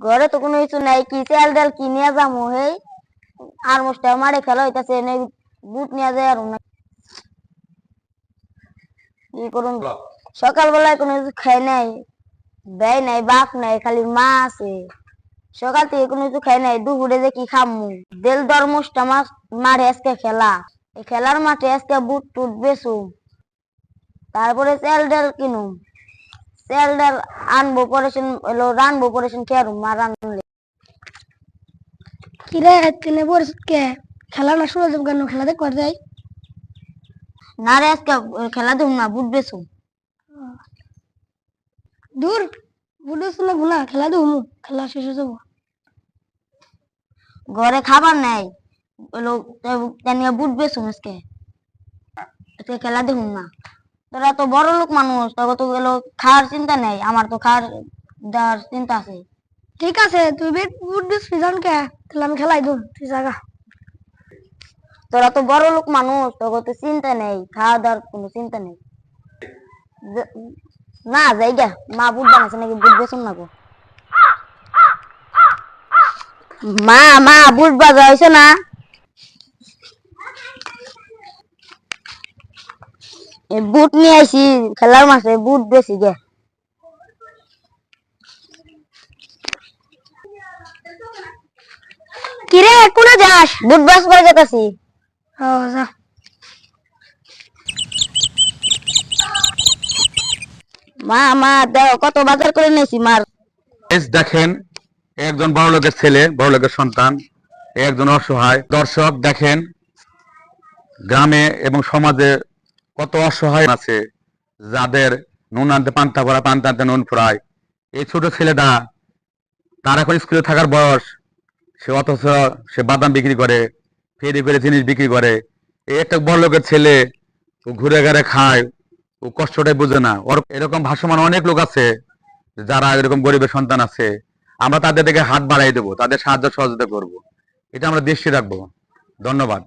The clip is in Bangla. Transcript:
ঘরে তো কোনো কিছু নাই, কি চাল ডাল কি নিয়ে যাবো? হেই আর মোস্টা মারে খেলা হইতাছে, বুট নিয়ে যায় আর না কি করুন। সকালবেলায় কোনো কিছু খাই নাই, দেয় নাই, বাপ নাই, খালি মা আছে। সকাল থেকে কোনো কিছু খাই নাই, দুপুরে যে কি খামু? দেল দর মোস্টা মাছ মারে আজকে খেলা, এই খেলার মাঠে আজকে বুট টুট বেচুম, তারপরে চাল ডাল কিনুম, চাল ডাল আনবো পরেশন এলো, রানবো পরেশন খেয়ারু মা রানলে। কিরে তেনে পড়ছিস কে? খেলা না শুরু যাব কেন? খেলা দেখ করে যাই। না রে আজকে খেলা দেব না, বুট বেচুম। দূর বুড়ো শুনে গুনা খেলা দেব, খেলা শেষ হয়ে যাব। ঘরে খাবার নাই, এলো তেনিয়া বুট বেচুম আজকে, আজকে খেলা দেব না। তোরা তো বড় লোক মানুষ, তোকে তো গেলো খাওয়ার চিন্তা নেই, আমার তো খাওয়ার দেওয়ার চিন্তা আছে। ঠিক আছে, তুই বুট বেচ ফিজান কে, তাহলে আমি খেলাই দেব, তুই জাগা। তোরা তো বড় লোক মানুষ, তোকে তো চিন্তা নেই, খাওয়া দাওয়ার কোনো চিন্তা নেই। না যাইগা, মা বুট বানাচ্ছে নাকি, বুট বেচুম না গো। মা মা বুট বাজা হয়েছে না? বুট নিয়ে আইছি, খেলার মাঠে বুট বেশি গে। কিরে কোনে যাস? বুট বাস করে যেতেছি। ও যা। মা মা দেখো কত বাজার করে নিয়েছি মার। দেখেন, একজন বড় লোকের ছেলে, বড় লোকের সন্তান, একজন অসহায় দর্শক। দেখেন গ্রামে এবং সমাজে কত অসহায় আছে, যাদের নুন আনতে পান্তা ভরা, পান্তা আনতে নুন ফুরায়। এই ছোট ছেলেটা, তার এখন স্কুলে থাকার বয়স, সে অথচ সে বাদাম বিক্রি করে, ফেরি করে জিনিস বিক্রি করে। এই একটা বড় লোকের ছেলে, ও ঘুরে ঘুরে খায়, ও কষ্টটাই বুঝে না। ওর এরকম ভাসমান অনেক লোক আছে, যারা এরকম গরিবের সন্তান আছে। আমরা তাদের দিকে হাত বাড়াই দেবো, তাদের সাহায্য সহযোগিতা করব, এটা আমরা দৃষ্টি রাখবো। ধন্যবাদ।